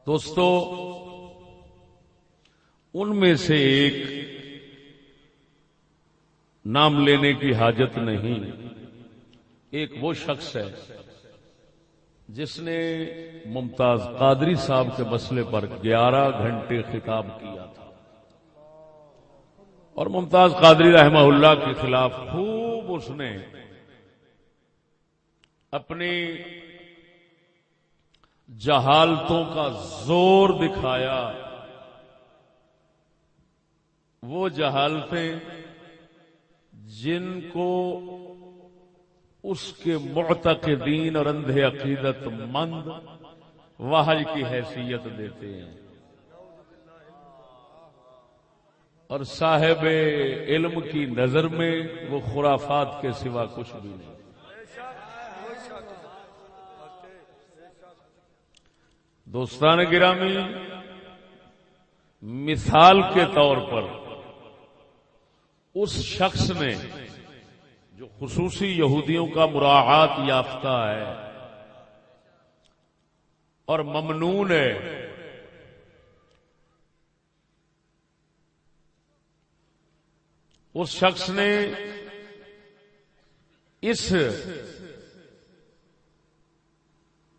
دوستو، ان میں سے ایک نام لینے کی حاجت نہیں، ایک وہ شخص ہے جس نے ممتاز قادری صاحب کے مسئلے پر 11 گھنٹے خطاب کیا تھا اور ممتاز قادری رحمہ اللہ کے خلاف خوب اس نے اپنی جہالتوں کا زور دکھایا. وہ جہالتیں جن کو اس کے معتقدین اور اندھے عقیدت مند وحی کی حیثیت دیتے ہیں، اور صاحب علم کی نظر میں وہ خرافات کے سوا کچھ بھی نہیں. دوستان گرامی، مثال کے طور پر اس شخص نے جو خصوصی یہودیوں کا مراعات یافتہ ہے اور ممنون ہے، اس شخص نے اس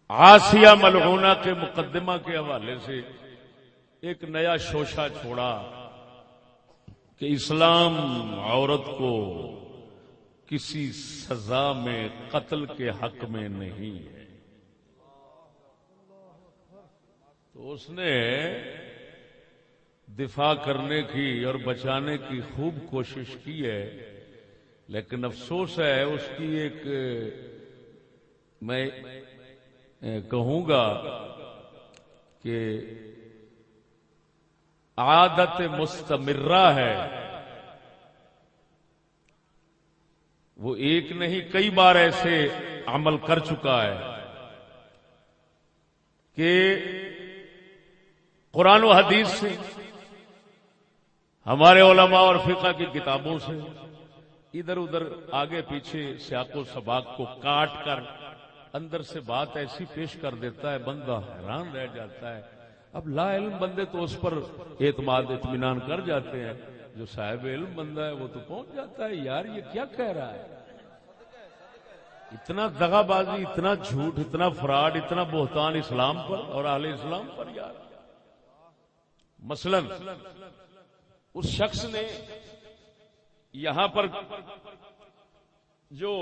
آسیہ ملعونہ کے مقدمہ کے حوالے سے ایک نیا شوشہ چھوڑا کہ اسلام عورت کو کسی سزا میں قتل کے حق میں نہیں ہے. تو اس نے دفاع کرنے کی اور بچانے کی خوب کوشش کی ہے، لیکن افسوس ہے اس کی ایک میں کہوں گا کہ عادت مستمرہ ہے. وہ ایک نہیں کئی بار ایسے عمل کر چکا ہے کہ قرآن و حدیث سے، ہمارے علماء اور فقہ کی کتابوں سے ادھر ادھر آگے پیچھے سیاق و سباق کو کاٹ کر اندر سے بات ایسی پیش کر دیتا ہے، بندہ حیران رہ جاتا ہے. اب لا علم بندے تو اس پر اعتماد اطمینان کر جاتے ہیں، جو صاحب علم بندہ ہے وہ تو پہنچ جاتا ہے یار یہ کیا کہہ رہا ہے. اتنا دغا بازی، اتنا جھوٹ، اتنا فراڈ، اتنا بہتان اسلام پر اور اہل اسلام پر یار. مثلا اس شخص نے یہاں پر جو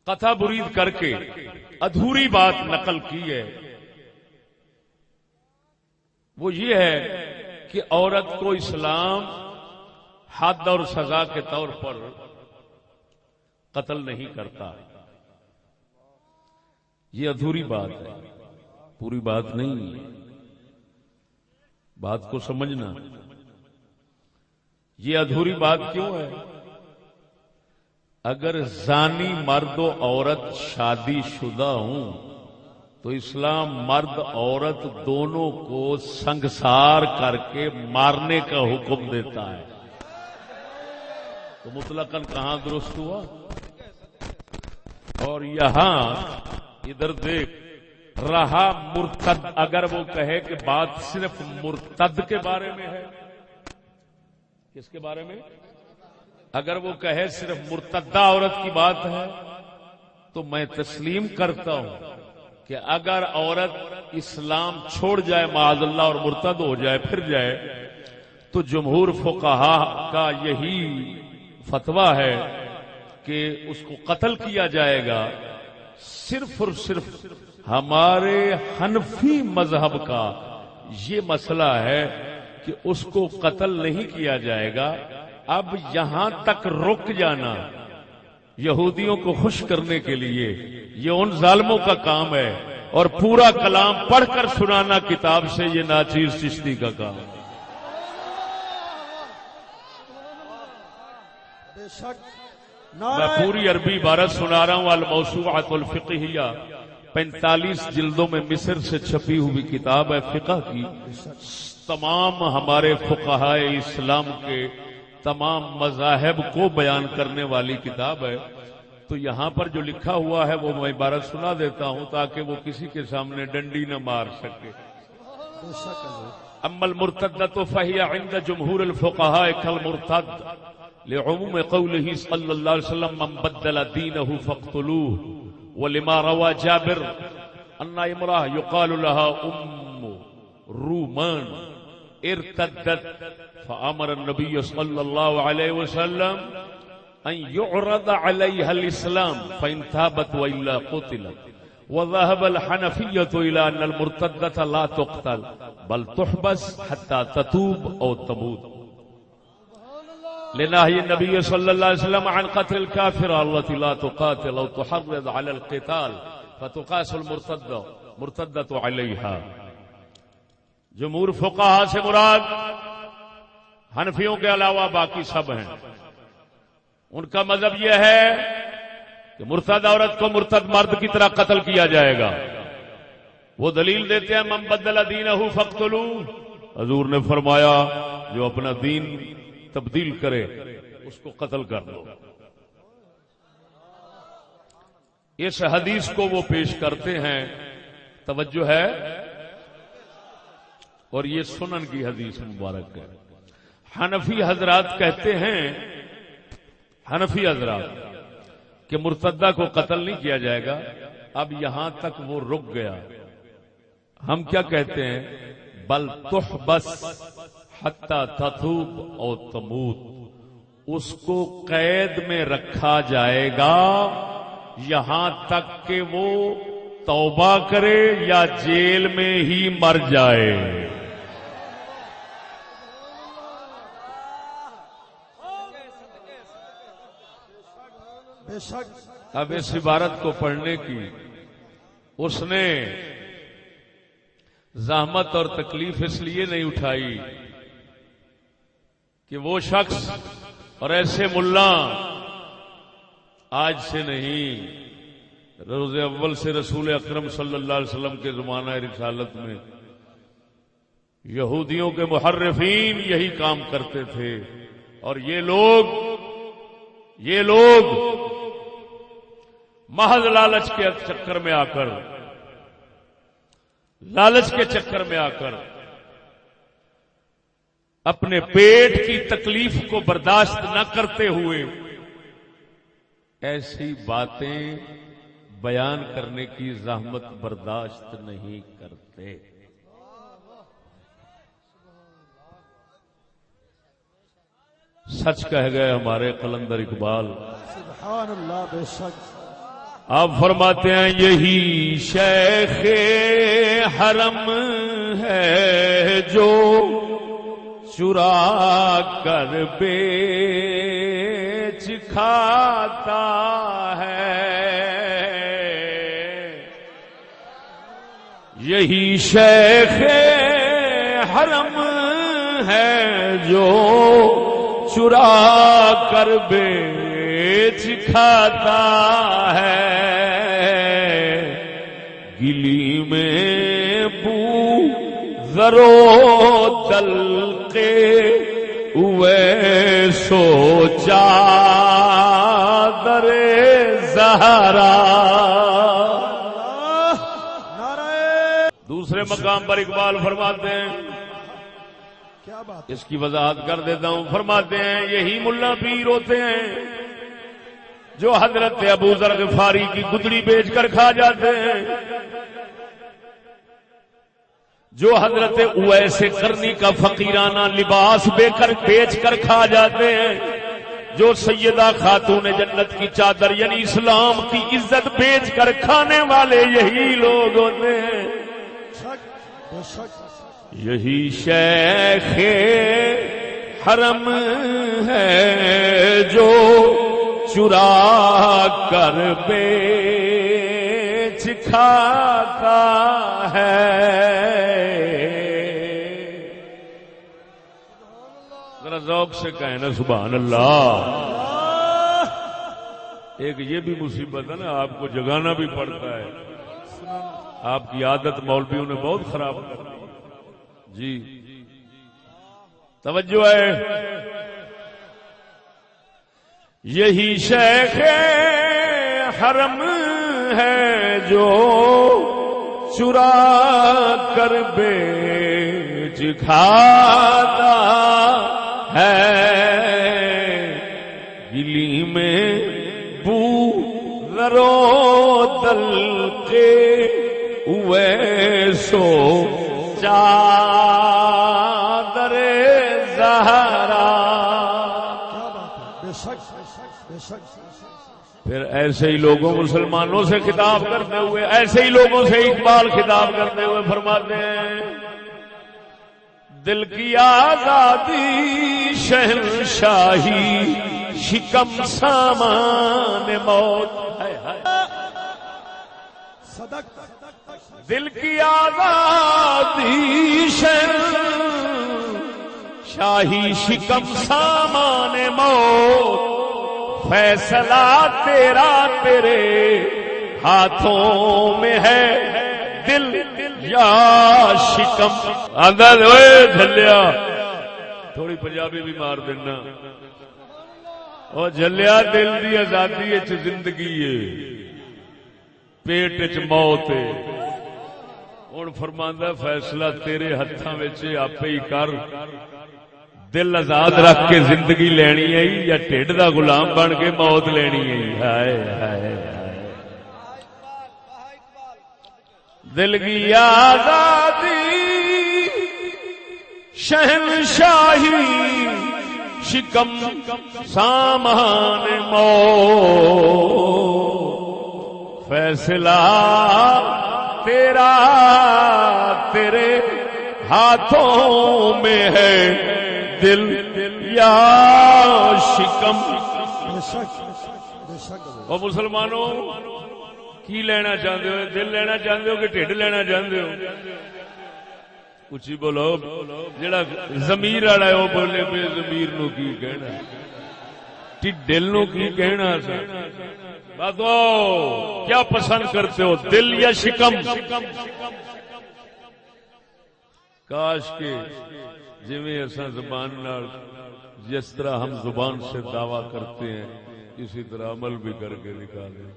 قطع برید کر کے ادھوری بات نقل کی ہے وہ یہ ہے کہ عورت کو اسلام حد اور سزا کے طور پر قتل نہیں کرتا. یہ ادھوری بات ہے، پوری بات نہیں ہے. بات کو سمجھنا. یہ ادھوری بات کیوں ہے؟ اگر زانی مرد و عورت شادی شدہ ہوں تو اسلام مرد عورت دونوں کو سنگسار کر کے مارنے کا حکم دیتا ہے. تو مطلقاً کہاں درست ہوا؟ اور یہاں ادھر دیکھ رہا مرتد. اگر وہ کہے کہ بات صرف مرتد کے بارے میں ہے، کس کے بارے میں؟ اگر وہ کہے صرف مرتدہ عورت کی بات ہے تو میں تسلیم کرتا ہوں کہ اگر عورت اسلام چھوڑ جائے معاذ اللہ اور مرتد ہو جائے پھر جائے تو جمہور فقہا کا یہی فتویٰ ہے کہ اس کو قتل کیا جائے گا. صرف اور صرف ہمارے حنفی مذہب کا یہ مسئلہ ہے کہ اس کو قتل نہیں کیا جائے گا. اب یہاں تک رک جانا یہودیوں کو خوش کرنے کے لیے یہ ان ظالموں کا کام ہے، اور پورا کلام پڑھ کر سنانا کتاب سے یہ ناچیز چشتی کا کام ہے. میں پوری عربی عبارت سنا رہا ہوں. الموسوعۃ الفقہیہ 45 جلدوں میں مصر سے چھپی ہوئی کتاب ہے فقہ کی. تمام ہمارے فقہائے اسلام کے تمام مذاہب کو بیان کرنے والی کتاب ہے. تو یہاں پر جو لکھا ہوا ہے وہ میں عبارت سنا دیتا ہوں تاکہ وہ کسی کے سامنے ڈنڈی نہ مار سکے. اما المرتدۃ فہی عند جمہور الفقہاء کالمرتد لعموم قوله صلی اللہ علیہ وسلم من بدل دینه فاقتلوه ولما روى جابر ان امرأة يقال لها رومان ارتدت فامر النبي صلی اللہ علیہ وسلم ان يعرض عليها الاسلام فان تابت والا قتلت. وذهب الحنفية الى ان المرتدة لا تقتل بل تحبس حتى تتوب او تموت لنهي النبي صلى الله عليه وسلم عن قتل الكافرة التي لا تقاتل او تحرض على القتال فتقاس المرتدة عليها. جمہور فقہاء سے مراد حنفیوں کے علاوہ باقی سب ہیں. ان کا مذہب یہ ہے کہ مرتد عورت کو مرتد مرد کی طرح قتل کیا جائے گا. وہ دلیل دیتے ہیں من بدل دینہ فاقتلوہ. حضور نے فرمایا جو اپنا دین تبدیل کرے اس کو قتل کر دو. اس حدیث کو وہ پیش کرتے ہیں, توجہ ہے, اور یہ سنن کی حدیث مبارک ہے. حنفی حضرات کہتے ہیں, حنفی حضرات کہ مرتدہ کو قتل نہیں کیا جائے گا. اب یہاں تک وہ رک گیا. ہم کیا کہتے ہیں, بل تحبس حتی تتوب او تموت. اس کو قید میں رکھا جائے گا یہاں تک کہ وہ توبہ کرے یا جیل میں ہی مر جائے. اب اس عبارت کو پڑھنے کی اس نے زحمت اور تکلیف اس لیے نہیں اٹھائی کہ وہ شخص اور ایسے ملا آج سے نہیں, روز اول سے رسول اکرم صلی اللہ علیہ وسلم کے زمانہ رسالت میں یہودیوں کے محرفین یہی کام کرتے تھے. اور یہ لوگ محض لالچ کے چکر میں آ کر, لالچ کے چکر میں آ کر اپنے پیٹ کی تکلیف کو برداشت نہ کرتے ہوئے ایسی باتیں بیان کرنے کی زحمت برداشت نہیں کرتے. سچ کہہ گئے ہمارے قلندر اقبال, سبحان اللہ. بے شک آپ فرماتے ہیں یہی شیخ حرم ہے جو چرا کر بیچ کھاتا ہے. یہی شیخ حرم ہے جو چرا کر بیچ کھاتا ہے. گلی میں بو ذرو دلقے ہوئے سو چادر زہرا. دوسرے مقام پر اقبال فرماتے ہیں, کیا بات, اس کی وضاحت کر دیتا ہوں. فرماتے ہیں یہی ملا پیر ہوتے ہیں جو حضرت ابو ذر غفاری کی گدڑی بیچ کر کھا جاتے ہیں, جو حضرت اویس قرنی کا فقیرانہ لباس بیچ کر کھا جاتے ہیں, جو سیدہ خاتون جنت کی چادر یعنی اسلام کی عزت بیچ کر کھانے والے یہی لوگ ہوتے ہیں. یہی شیخ حرم ہے جو چرا کر بیچ کھاتا ہے. ذرا ذوق سے کہیں نا سبحان اللہ. ایک یہ بھی مصیبت ہے نا, آپ کو جگانا بھی پڑتا ہے. آپ کی عادت مولویوں نے بہت خراب کر دی. جی توجہ ہے. یہی شیخ حرم ہے جو چرا کر بیچ کھاتا ہے، گلی میں بو ذرو دل کے ویسو چادر زہرا۔ کیا بات ہے، بے شک بے شک۔ پھر ایسے ہی لوگوں مسلمانوں سے خطاب کرتے ہوئے، ایسے ہی لوگوں سے اقبال خطاب کرتے ہوئے فرماتے ہیں دل کی آزادی شہنشاہی شکم سامان موت ہے۔ صدق۔ دل کی آزادی شاہی شکم سامان موت، فیصلہ تیرا تیرے ہاتھوں میں ہے، دل یا شکم۔ اندر ہوئے جھلیا تھوڑی پنجابی بھی مار دینا، اور جھلیا دل دی آزادی اچ زندگی ہے، پیٹ اچ موت ہے۔ ہن فرماندا فیصلہ تیرے ہتھاں وچ آپے ہی کر، دل آزاد رکھ کے زندگی لینی ہے یا ٹھڈ دا غلام بن کے موت لینی ہے۔ ہائے ہائے دل کی آزادی شہنشاہی شکم سامان موت، فیصلہ تیرا تیرے ہاتھوں میں ہے، دل یا شکم۔ بے شک بے شک۔ اور مسلمانوں کی لینا چاہتے ہو؟ دل لینا چاہتے ہو کہ ٹھڈ لینا چاہتے ہو؟ اچھی بولو، جڑا ضمیر والا ہے وہ بولے بے ضمیر نو کی کہنا، دل نو کی کہنا؟ بتاؤ کیا پسند کرتے ہو، دل یا شکم؟ کاش کے جویں اساں زبان نال جس طرح ہم زبان سے دعویٰ کرتے ہیں اسی طرح عمل بھی کر کے نکالیں۔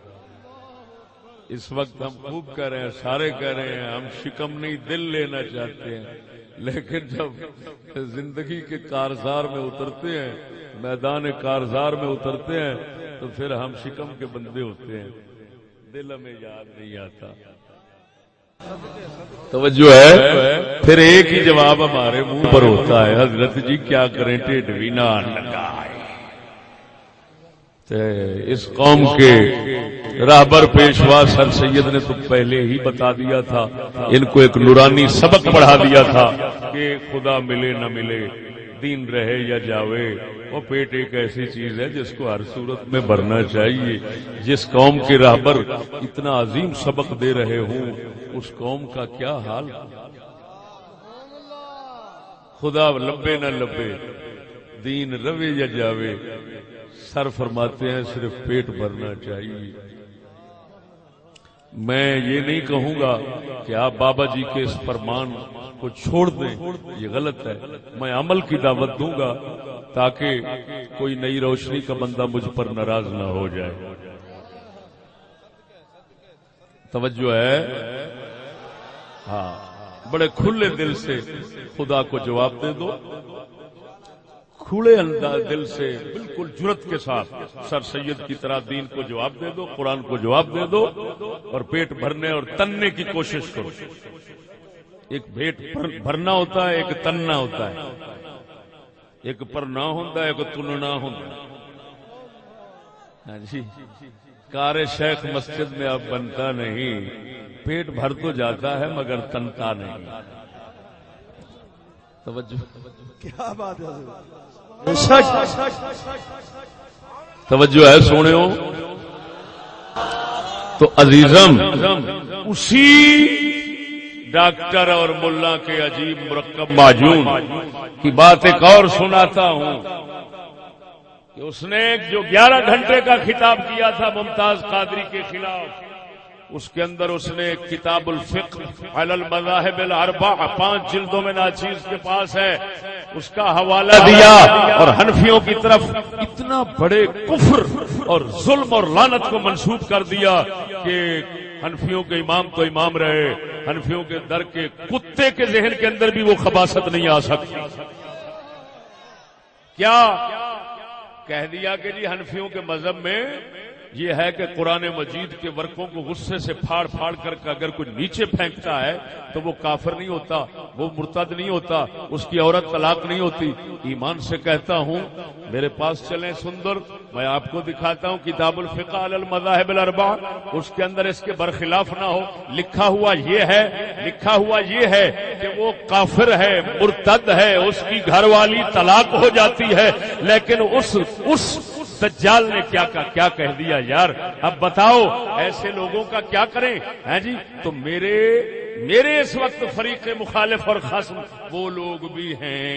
اس وقت ہم خوب کہہ رہے ہیں، سارے کہہ رہے ہیں ہم شکم نہیں دل لینا چاہتے ہیں، لیکن جب زندگی کے کارزار میں اترتے ہیں، میدان کارزار میں اترتے ہیں، تو پھر ہم شکم کے بندے ہوتے ہیں، دل ہمیں یاد نہیں آتا۔ توجہ ہے؟ پھر ایک ہی جواب ہمارے منہ پر ہوتا ہے، حضرت جی کیا کریں ٹھڈ بھی نہ لگائے۔ اس قوم کے راہبر پیشوا سر سید نے تو پہلے ہی بتا دیا تھا، ان کو ایک نورانی سبق پڑھا دیا تھا کہ خدا ملے نہ ملے، دین رہے یا جاوے، وہ پیٹ ایک ایسی چیز ہے جس کو ہر صورت میں بھرنا چاہیے۔ جس قوم کے راہبر اتنا عظیم سبق دے رہے ہوں اس قوم کا کیا حال؟ خدا لبے نہ لبے، دین روے یا جاوے، سر فرماتے ہیں صرف پیٹ بھرنا چاہیے۔ میں یہ نہیں کہوں گا کہ آپ بابا جی کے اس فرمان کو چھوڑ دیں، یہ غلط ہے۔ میں عمل کی دعوت دوں گا تاکہ کوئی نئی روشنی کا بندہ مجھ پر ناراض نہ ہو جائے۔ توجہ ہے؟ ہاں، بڑے کھلے دل سے خدا کو جواب دے دو، کھلے دل سے بالکل جرت کے ساتھ سر سید کی طرح دین کو جواب دے دو، قرآن کو جواب دے دو، اور پیٹ بھرنے اور تننے کی کوشش کرو۔ ایک پیٹ بھرنا ہوتا ہے، ایک تننا ہوتا ہے، ایک پرنا ہوتا ہے، ایک تننا ہوتا ہے۔ ہاں جی، کار شیخ مسجد میں اب بنتا نہیں، پیٹ بھر تو جاتا ہے مگر تنتا نہیں۔ توجہ، کیا بات ہے، توجہ ہے سونےو؟ تو عزیزم، اسی ڈاکٹر اور ملا کے عجیب مرکب معجون کی بات ایک اور سناتا ہوں کہ اس نے جو 11 گھنٹے کا خطاب کیا تھا ممتاز قادری کے خلاف، اس کے اندر اس نے کتاب الفقہ علی المذاہب الاربعہ 5 جلدوں میں ناچیز کے پاس ہے، اس کا حوالہ دیا اور حنفیوں کی طرف اتنا بڑے کفر اور ظلم اور لعنت کو منسوب کر دیا کہ حنفیوں کے امام تو امام رہے، حنفیوں کے در کے کتے کے ذہن کے اندر بھی وہ خباثت نہیں آ سکتی۔ کیا کہہ دیا کہ جی حنفیوں کے مذہب میں یہ ہے کہ قرآن مجید کے ورقوں کو غصے سے پھاڑ پھاڑ کر کے اگر کوئی نیچے پھینکتا ہے تو وہ کافر نہیں ہوتا، وہ مرتد نہیں ہوتا، اس کی عورت طلاق نہیں ہوتی۔ ایمان سے کہتا ہوں میرے پاس چلیں سندر، میں آپ کو دکھاتا ہوں کتاب الفقہ علی المذاہب الاربعہ، اس کے اندر اس کے برخلاف نہ ہو، لکھا ہوا یہ ہے کہ وہ کافر ہے، مرتد ہے، اس کی گھر والی طلاق ہو جاتی ہے، لیکن اس دجال نے کیا کہہ دیا یار۔ اب بتاؤ ایسے لوگوں کا کیا کریں؟ ہیں جی تو میرے اس وقت فریق مخالف اور خصم وہ لوگ بھی ہیں